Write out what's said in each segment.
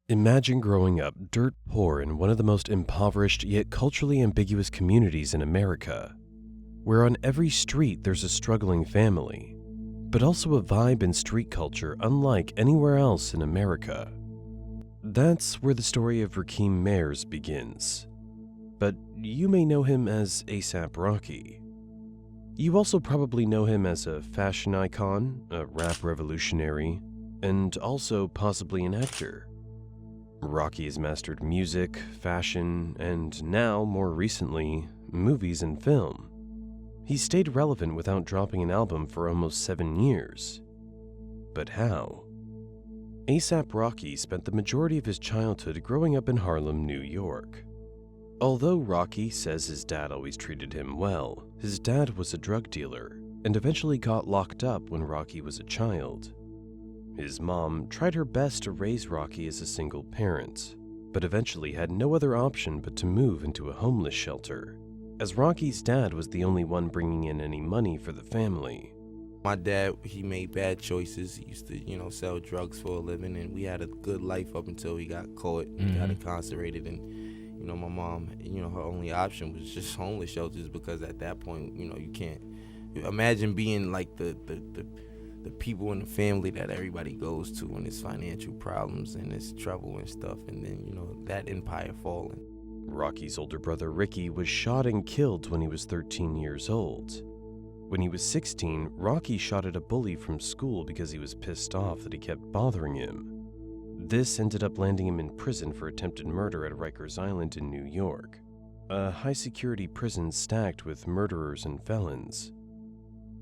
Imagine growing up dirt poor in one of the most impoverished yet culturally ambiguous communities in America, where on every street there's a struggling family, but also a vibe in street culture unlike anywhere else in America. That's where the story of Rakim Mayers begins, but you may know him as A$AP Rocky. You also probably know him as a fashion icon, a rap revolutionary, and also possibly an actor. Rocky has mastered music, fashion, and now, more recently, movies and film. He stayed relevant without dropping an album for almost 7 years. But how? A$AP Rocky spent the majority of his childhood growing up in Harlem, New York. Although Rocky says his dad always treated him well, his dad was a drug dealer and eventually got locked up when Rocky was a child. His mom tried her best to raise Rocky as a single parent, but eventually had no other option but to move into a homeless shelter, as Rocky's dad was the only one bringing in any money for the family. My dad, he made bad choices. He used to, sell drugs for a living, and we had a good life up until he got caught and got incarcerated. And, my mom, her only option was just homeless shelters because at that point, you can't imagine being like the people in the family that everybody goes to when there's financial problems and there's trouble and stuff, and then, that empire falling. Rocky's older brother Ricky was shot and killed when he was 13 years old. When he was 16, Rocky shot at a bully from school because he was pissed off that he kept bothering him. This ended up landing him in prison for attempted murder at Rikers Island in New York, a high-security prison stacked with murderers and felons.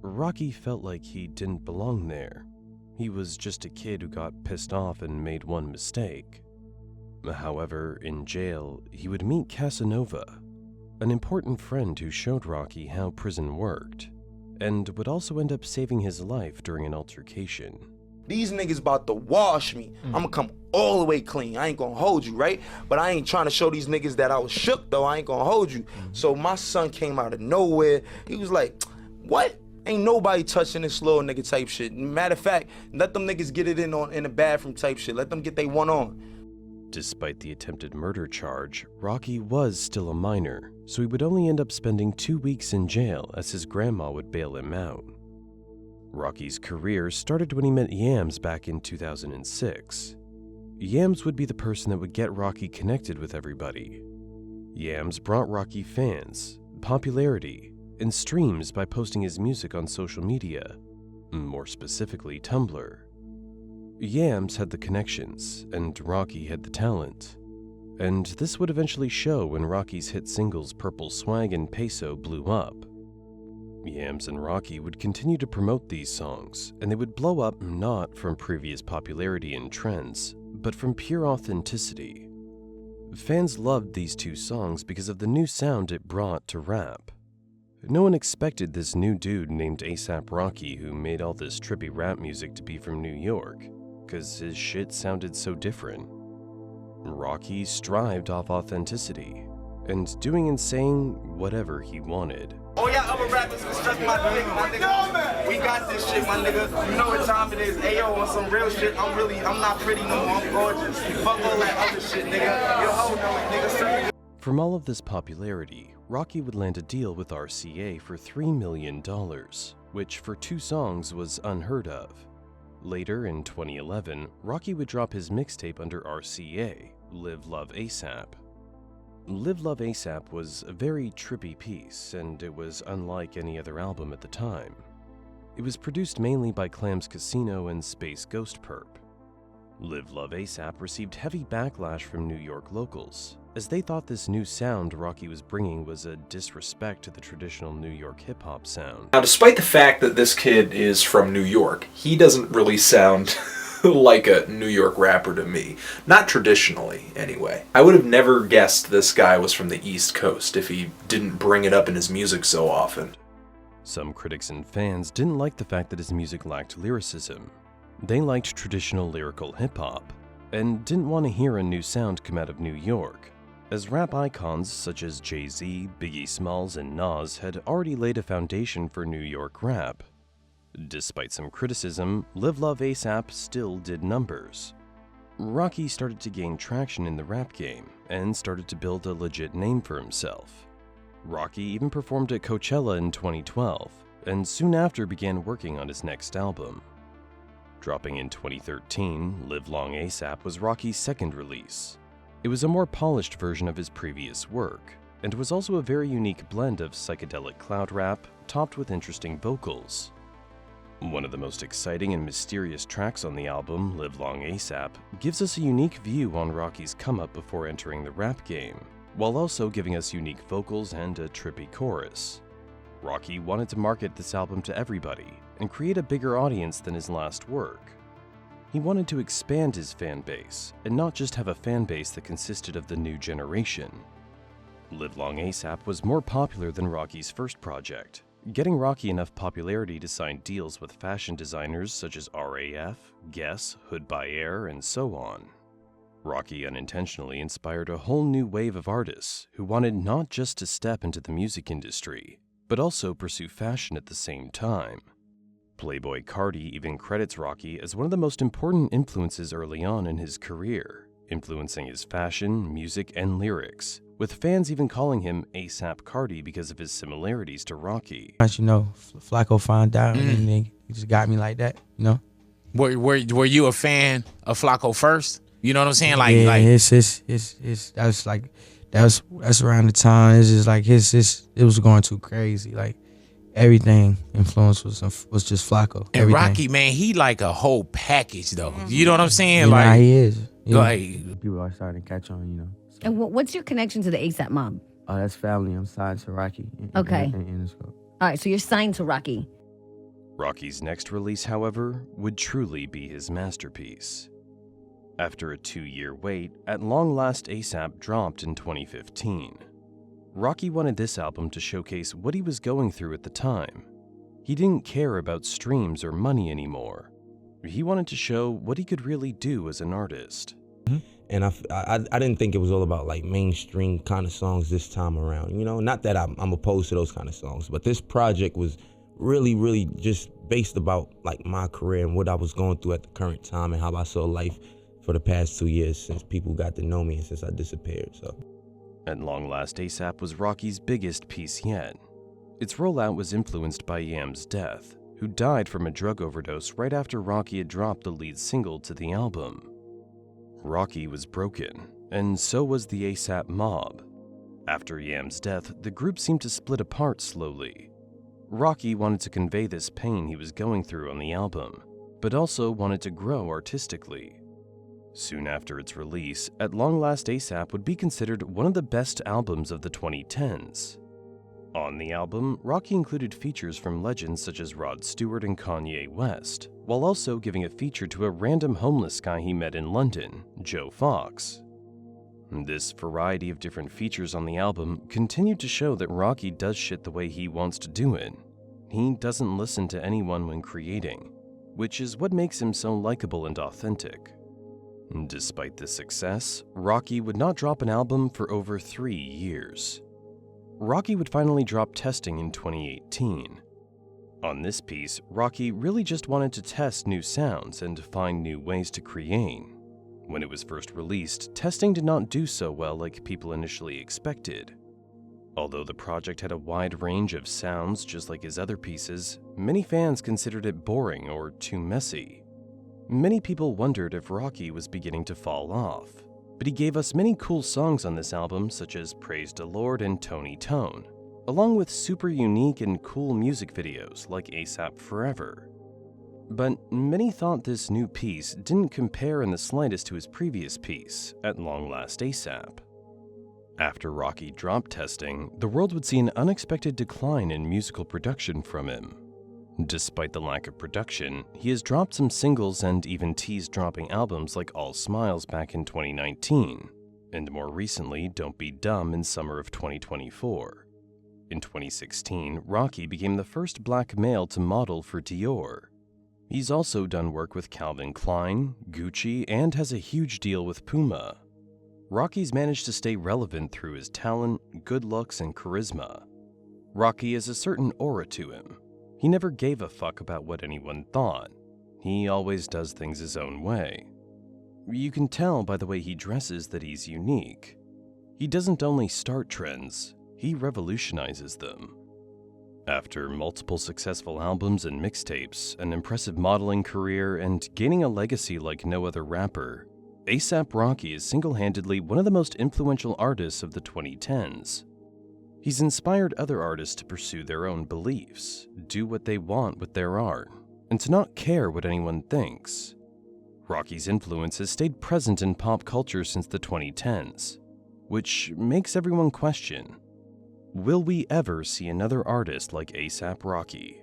Rocky felt like he didn't belong there. He was just a kid who got pissed off and made one mistake. However, in jail, he would meet Casanova, an important friend who showed Rocky how prison worked, and would also end up saving his life during an altercation. These niggas about to wash me. I'ma come all the way clean. I ain't gonna hold you, right? But I ain't trying to show these niggas that I was shook, though. I ain't gonna hold you. So my son came out of nowhere. He was like, what? Ain't nobody touching this little nigga type shit. Matter of fact, let them niggas get it in the bathroom type shit. Let them get they one on. Despite the attempted murder charge, Rocky was still a minor, so he would only end up spending 2 weeks in jail as his grandma would bail him out. Rocky's career started when he met Yams back in 2006. Yams would be the person that would get Rocky connected with everybody. Yams brought Rocky fans, popularity, and streams by posting his music on social media, more specifically Tumblr. Yams had the connections, and Rocky had the talent. And this would eventually show when Rocky's hit singles Purple Swag and Peso blew up. Yams and Rocky would continue to promote these songs, and they would blow up not from previous popularity and trends, but from pure authenticity. Fans loved these two songs because of the new sound it brought to rap. No one expected this new dude named A$AP Rocky who made all this trippy rap music to be from New York, because his shit sounded so different. Rocky strived off authenticity, and doing and saying whatever he wanted. Oh yeah, other rappers can suck my dick, my nigga. We got this shit, my nigga. You know what time it is. Ayo, on some real shit. I'm not pretty no more. I'm gorgeous. Fuck all that other shit, nigga. Yo, hold on, nigga. From all of this popularity, Rocky would land a deal with RCA for $3 million, which for 2 songs was unheard of. Later in 2011, Rocky would drop his mixtape under RCA, Live Love A$AP. Live Love A$AP was a very trippy piece, and it was unlike any other album at the time. It was produced mainly by Clams Casino and Space Ghost Perp. Live Love A$AP received heavy backlash from New York locals, as they thought this new sound Rocky was bringing was a disrespect to the traditional New York hip-hop sound. Now, despite the fact that this kid is from New York, he doesn't really sound like a New York rapper to me. Not traditionally, anyway. I would have never guessed this guy was from the East Coast if he didn't bring it up in his music so often. Some critics and fans didn't like the fact that his music lacked lyricism. They liked traditional lyrical hip-hop, and didn't want to hear a new sound come out of New York, as rap icons such as Jay-Z, Biggie Smalls, and Nas had already laid a foundation for New York rap. Despite some criticism, Live Love A$AP still did numbers. Rocky started to gain traction in the rap game and started to build a legit name for himself. Rocky even performed at Coachella in 2012, and soon after began working on his next album. Dropping in 2013, Live Long ASAP was Rocky's second release. It was a more polished version of his previous work, and was also a very unique blend of psychedelic cloud rap topped with interesting vocals. One of the most exciting and mysterious tracks on the album, Live Long ASAP, gives us a unique view on Rocky's come-up before entering the rap game, while also giving us unique vocals and a trippy chorus. Rocky wanted to market this album to everybody and create a bigger audience than his last work. He wanted to expand his fan base and not just have a fan base that consisted of the new generation. Live Long ASAP was more popular than Rocky's first project, getting Rocky enough popularity to sign deals with fashion designers such as RAF, Guess, Hood by Air, and so on. Rocky unintentionally inspired a whole new wave of artists who wanted not just to step into the music industry, but also pursue fashion at the same time. Playboy Carti even credits Rocky as one of the most important influences early on in his career, influencing his fashion, music, and lyrics, with fans even calling him ASAP Carti because of his similarities to Rocky. You know, Flacko found out and he just got me like that, you know? Were you a fan of Flacko first? You know what I'm saying? That's around the time. It's just like it was going too crazy. Like everything influence was just Flacko. And everything. Rocky, man, he like a whole package though. You know what I'm saying? Yeah, like nah, he is. Go ahead. People are starting to catch on, you know. So. And what's your connection to the ASAP mob? Oh, that's family. I'm signed to Rocky. Okay. All right, so you're signed to Rocky. Rocky's next release, however, would truly be his masterpiece. After a 2-year wait, At Long Last ASAP dropped in 2015. Rocky wanted this album to showcase what he was going through at the time. He didn't care about streams or money anymore. He wanted to show what he could really do as an artist. And I didn't think it was all about like mainstream kind of songs this time around. You know, not that I'm opposed to those kind of songs, but this project was really just based about like my career and what I was going through at the current time and how I saw life for the past 2 years since people got to know me and since I disappeared. So, At Long Last ASAP was Rocky's biggest piece yet. Its rollout was influenced by Yams' death, who died from a drug overdose right after Rocky had dropped the lead single to the album. Rocky was broken, and so was the ASAP mob. After Yams' death, the group seemed to split apart slowly. Rocky wanted to convey this pain he was going through on the album, but also wanted to grow artistically. Soon after its release, At Long Last ASAP would be considered one of the best albums of the 2010s. On the album, Rocky included features from legends such as Rod Stewart and Kanye West, while also giving a feature to a random homeless guy he met in London, Joe Fox. This variety of different features on the album continued to show that Rocky does shit the way he wants to do it. He doesn't listen to anyone when creating, which is what makes him so likable and authentic. Despite this success, Rocky would not drop an album for over 3 years. Rocky would finally drop Testing in 2018. On this piece, Rocky really just wanted to test new sounds and find new ways to create. When it was first released, Testing did not do so well like people initially expected. Although the project had a wide range of sounds just like his other pieces, many fans considered it boring or too messy. Many people wondered if Rocky was beginning to fall off, but he gave us many cool songs on this album such as Praise the Lord and Tony Tone, along with super unique and cool music videos like ASAP Forever. But many thought this new piece didn't compare in the slightest to his previous piece, At Long Last ASAP. After Rocky dropped Testing, the world would see an unexpected decline in musical production from him. Despite the lack of production, he has dropped some singles and even teased dropping albums like All Smiles back in 2019, and more recently Don't Be Dumb in summer of 2024. In 2016, Rocky became the first black male to model for Dior. He's also done work with Calvin Klein, Gucci, and has a huge deal with Puma. Rocky's managed to stay relevant through his talent, good looks, and charisma. Rocky has a certain aura to him. He never gave a fuck about what anyone thought. He always does things his own way. You can tell by the way he dresses that he's unique. He doesn't only start trends, he revolutionizes them. After multiple successful albums and mixtapes, an impressive modeling career, and gaining a legacy like no other rapper, A$AP Rocky is single-handedly one of the most influential artists of the 2010s. He's inspired other artists to pursue their own beliefs, do what they want with their art, and to not care what anyone thinks. Rocky's influence has stayed present in pop culture since the 2010s, which makes everyone question, will we ever see another artist like A$AP Rocky?